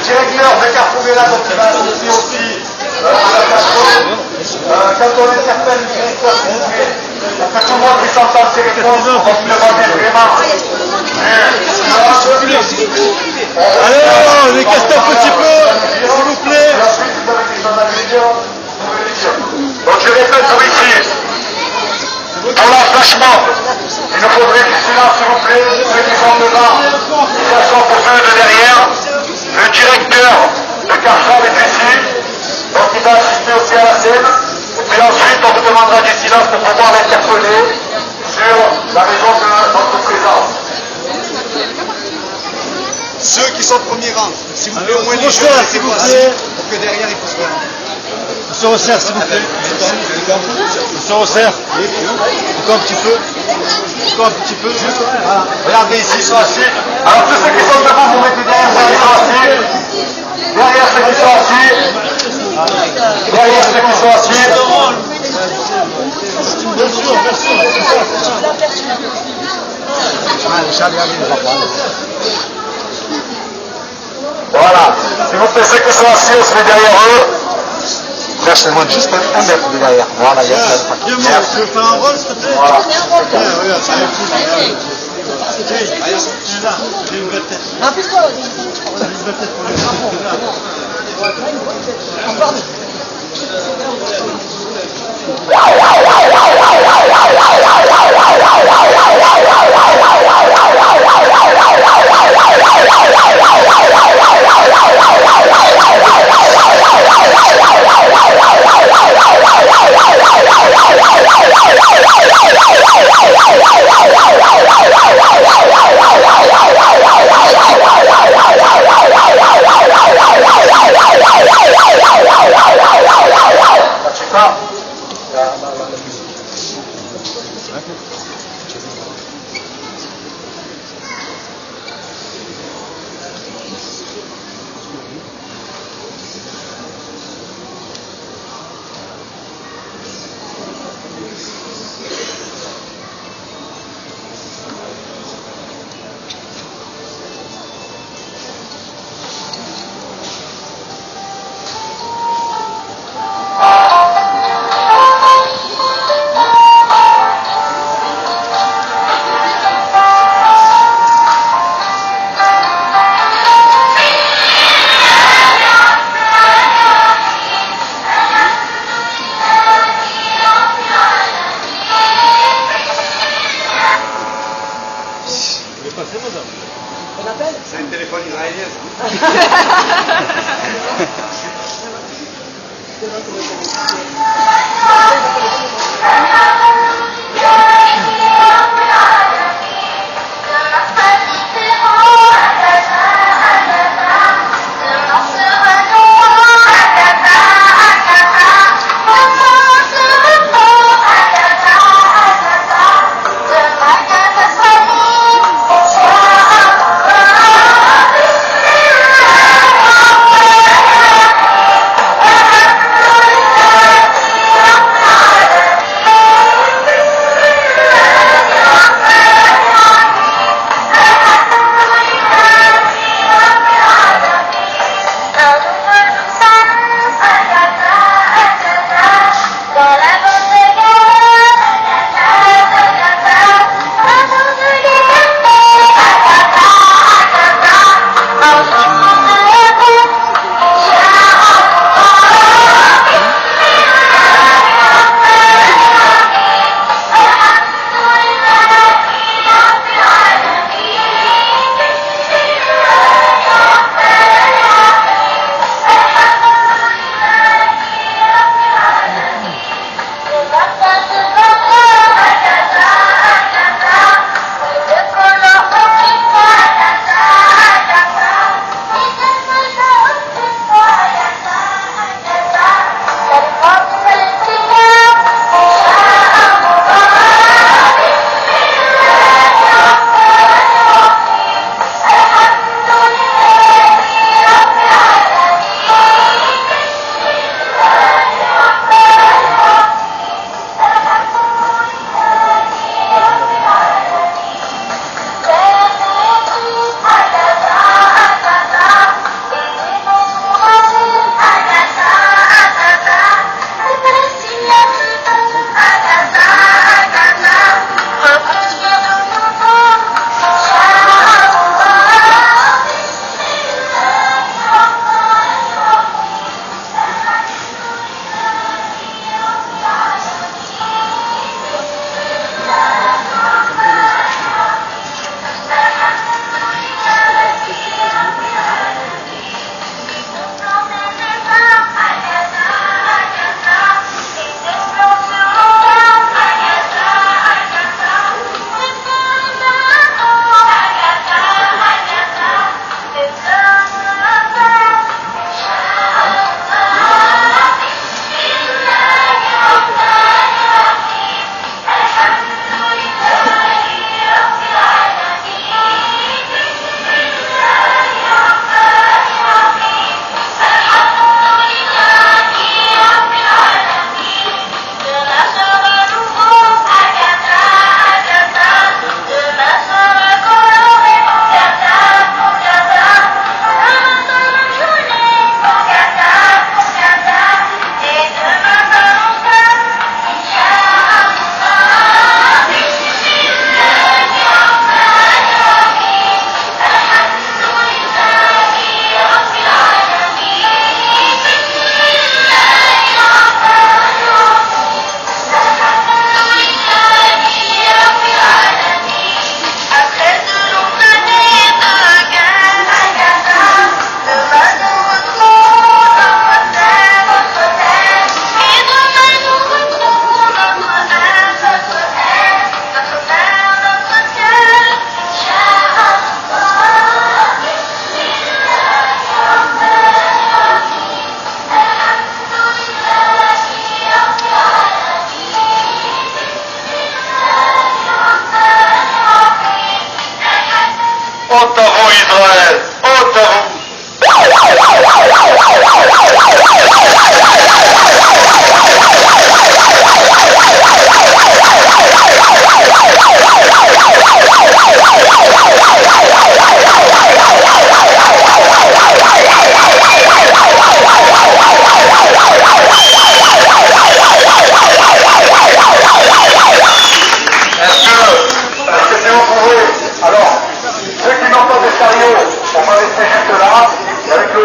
directeur de Carpoubella, donc il va assister aussi à l'adaptation. Quand on interpelle le directeur, s'il vous plaît, pour que tout le monde puisse entendre ses réponses, on va vous demander vraiment. Alors, décastez un petit peu, s'il vous plaît. Et ensuite, vous avez des choses à lui dire, vous pouvez les dire. Donc je répète pour ici. Pour l'emplacement, il nous faudrait du silence, s'il vous plaît, ceux qui sont devant, de façon pour ceux de derrière. Le directeur de Carrefour est ici, donc il va assister aussi à la scène. Et puis ensuite, on vous demandera du silence pour pouvoir l'interpeller sur la raison de notre présence. Ceux qui sont au premier rang, s'il vous plaît, au moins les jeunes, s'il vous plaît, pour que derrière ils puissent voir. Monsieur Resserre, s'il vous plaît. Monsieur Resserre. Encore un petit peu. Encore un petit peu. Voilà. Regardez ici, ils sont assis. Alors tous ceux qui sont debout, vous mettez derrière ceux qui sont assis. Derrière ceux qui sont assis. Derrière ceux qui sont assis. Voilà. S'il vous plaît, ceux qui sont assis, on se met derrière eux. Lâchez-moi juste un mètre de derrière. Voilà, il y a ça. Tu veux faire un rôle, s'il te plaît? Voilà. Regarde, ça là, j'ai une belle tête. J'ai une belle tête pour les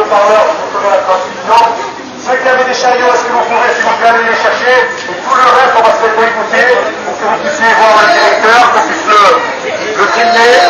haut-parleurs, je vous ferai la transmission. Ceux qui avaient des chariots, est-ce que vous pouvez, s'il vous plaît, aller les chercher? Et tout le reste, on va se faire écouter pour que vous puissiez voir le directeur, qu'on puisse le filmer.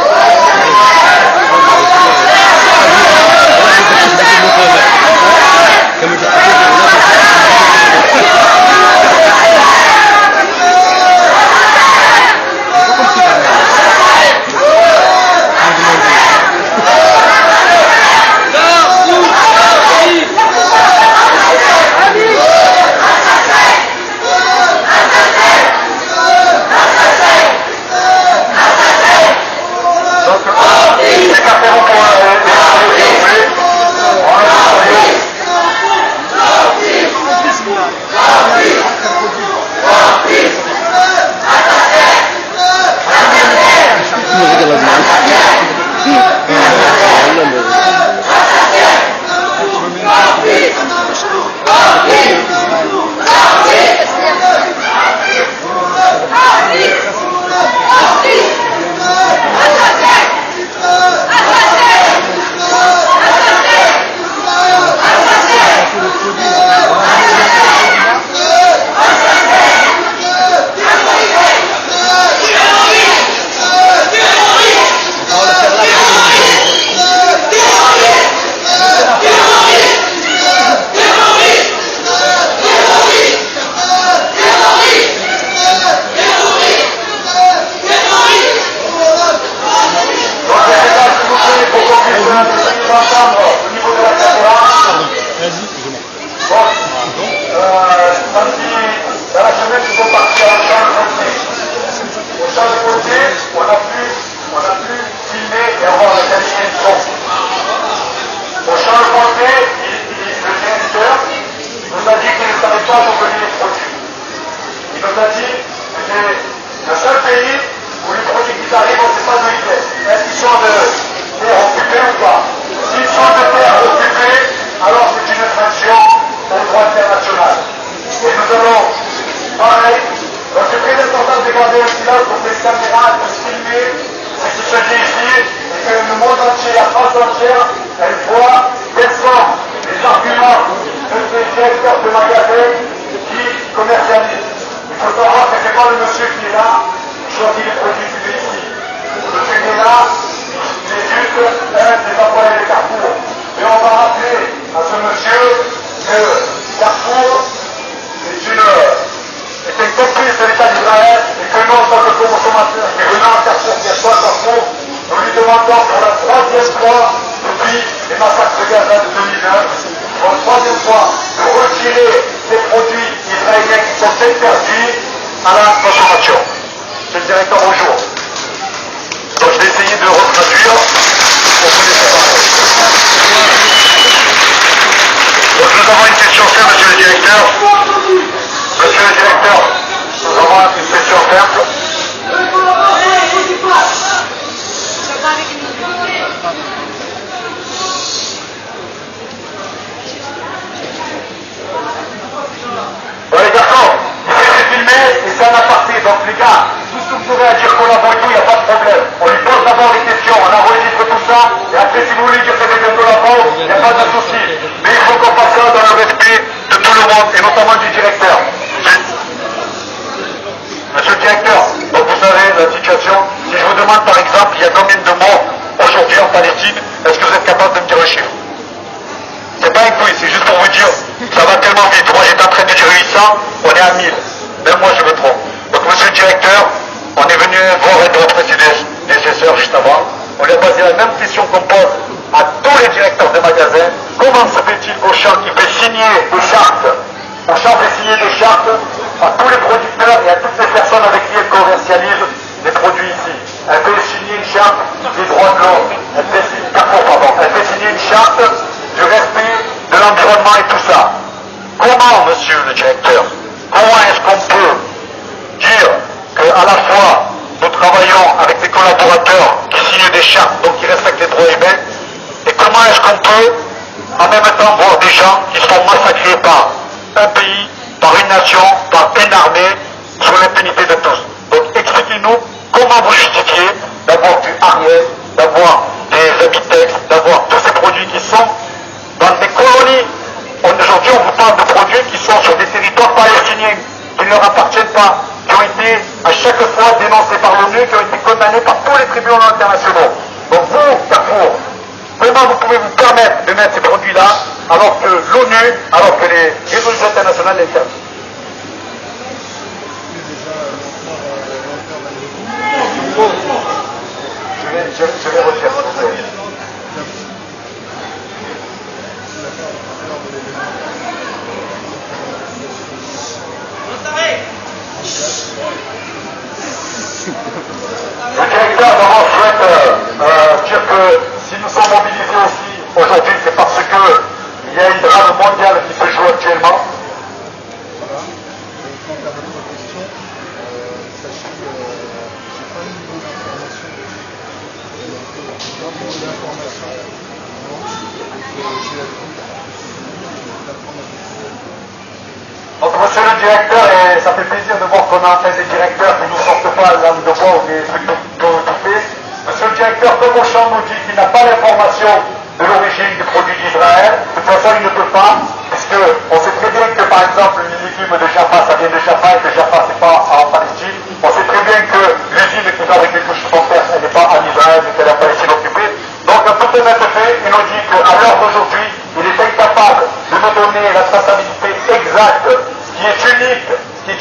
d'avoir des Habitex, d'avoir tous ces produits qui sont dans des colonies. Aujourd'hui, on vous parle de produits qui sont sur des territoires palestiniens, qui ne leur appartiennent pas, qui ont été à chaque fois dénoncés par l'ONU, qui ont été condamnés par tous les tribunaux internationaux. Donc vous, Carrefour, comment vous pouvez vous permettre de mettre ces produits-là alors que l'ONU, alors que les résolutions internationales l'interdisent? Je vais retirer, s'il vous plaît. Le directeur d'abord souhaite dire que si nous sommes mobilisés aussi aujourd'hui, c'est parce qu'il y a une drame mondiale qui se joue actuellement. Voilà. Quant à votre question, sachez que je n'ai pas le niveau d'information. Donc monsieur le directeur, et ça fait plaisir de voir qu'on a enfin des directeurs qui ne nous sortent pas la langue de bois ou des trucs tout faits. Monsieur le directeur, comme Auchan nous dit qu'il n'a pas l'information de l'origine des produits d'Israël, de toute façon il ne peut pas, puisqu'on sait très bien que par exemple les légumes de Jaffa, ça vient de Jaffa et que Jaffa c'est pas en Palestine. On sait très bien que l'usine qui fabrique les couches de terre, elle n'est pas en Israël, mais qu'elle est en Palestine occupée. Donc à tout fait, il nous dit qu'à l'heure d'aujourd'hui, il est incapable de nous donner la traçabilité exacte, ce qui est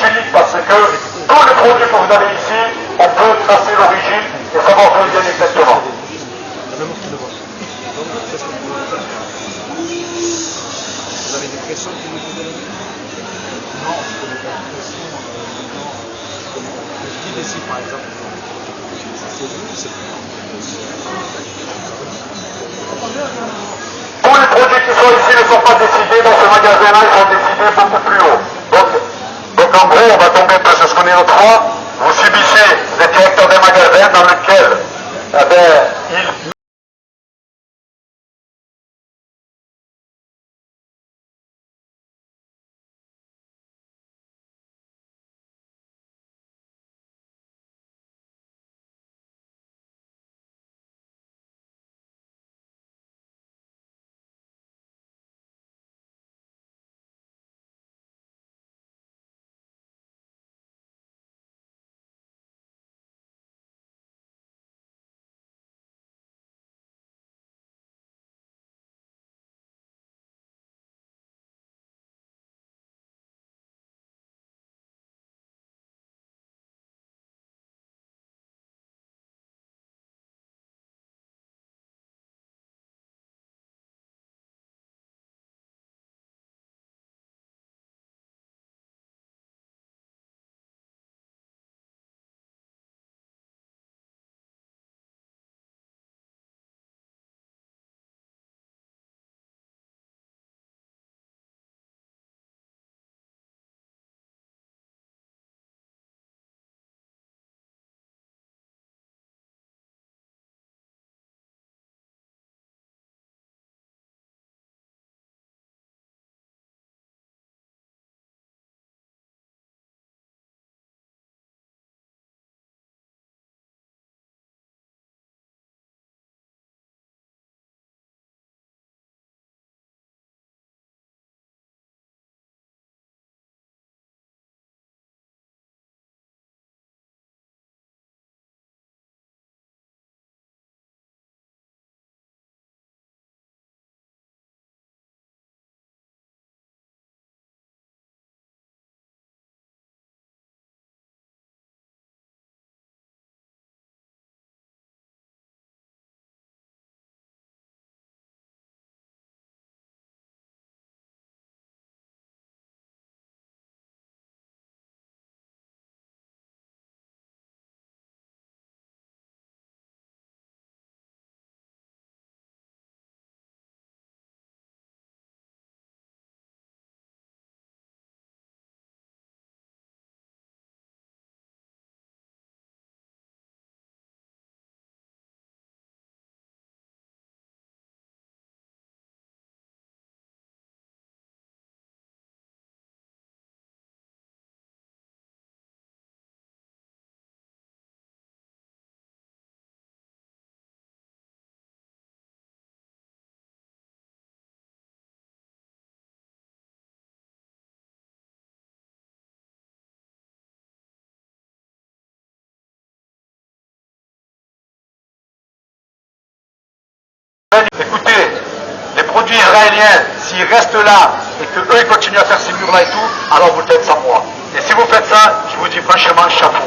unique parce que tous les produits que vous avez ici, on peut tracer l'origine et savoir d'où ils viennent exactement. Vous avez des pressions qui vous posent? Non, je connais pas de pression. Qui décide par exemple? C'est vous, c'est Tous les produits qui sont ici ne sont pas décidés dans ce magasin-là, ils sont décidés beaucoup plus haut. Donc en gros, on va tomber un peu sur ce qu'on est l'autre fois. Vous subissez le directeur d'un magasin dans lequel il Écoutez, les produits israéliens, s'ils restent là et qu'eux ils continuent à faire ces murs-là et tout, alors vous le faites sans moi. Et si vous faites ça, je vous dis franchement, chapeau.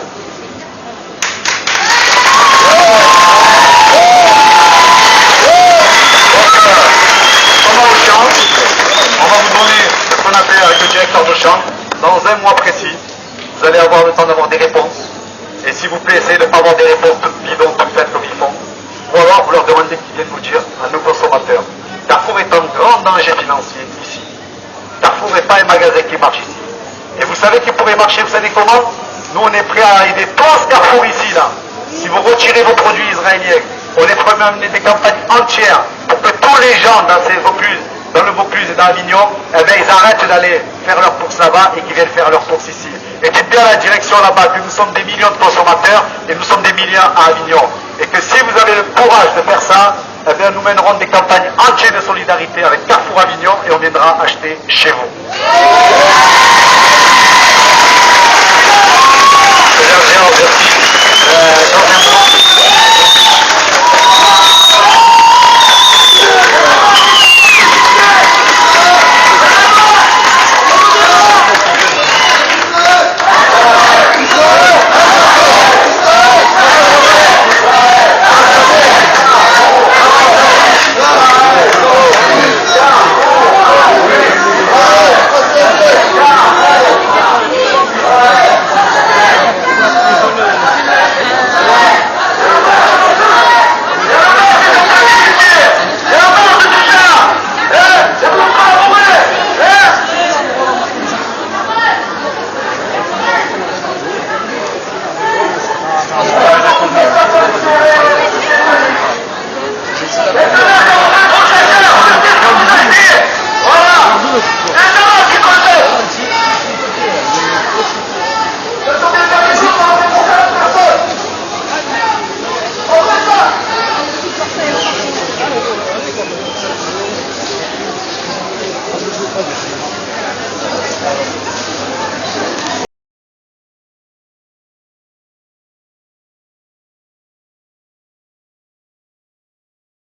On va vous donner ce qu'on a fait avec le directeur de champ. Dans un mois précis, vous allez avoir le temps d'avoir des réponses. Et s'il vous plaît, essayez de ne pas avoir des réponses toutes bidons, toutes faites comme ils font. Ou alors, vous leur demandez qu'ils viennent vous dire à nos consommateurs. Carrefour est en grand danger financier ici. Carrefour n'est pas un magasin qui marche ici. Et vous savez qu'il pourrait marcher, vous savez comment? Nous, on est prêts à aider tous Carrefour ici, là. Si vous retirez vos produits israéliens, on est prêts à mener des campagnes entières pour que tous les gens dans ces Vaucluse, dans le Vaucluse et dans Avignon, eh bien, ils arrêtent d'aller faire leurs courses là-bas et qu'ils viennent faire leurs courses ici. Et dites bien à la direction là-bas que nous sommes des millions de consommateurs et nous sommes des millions à Avignon. Et que si vous avez le courage de faire ça, eh bien, nous mènerons des campagnes entières de solidarité avec Carrefour Avignon et on viendra acheter chez vous.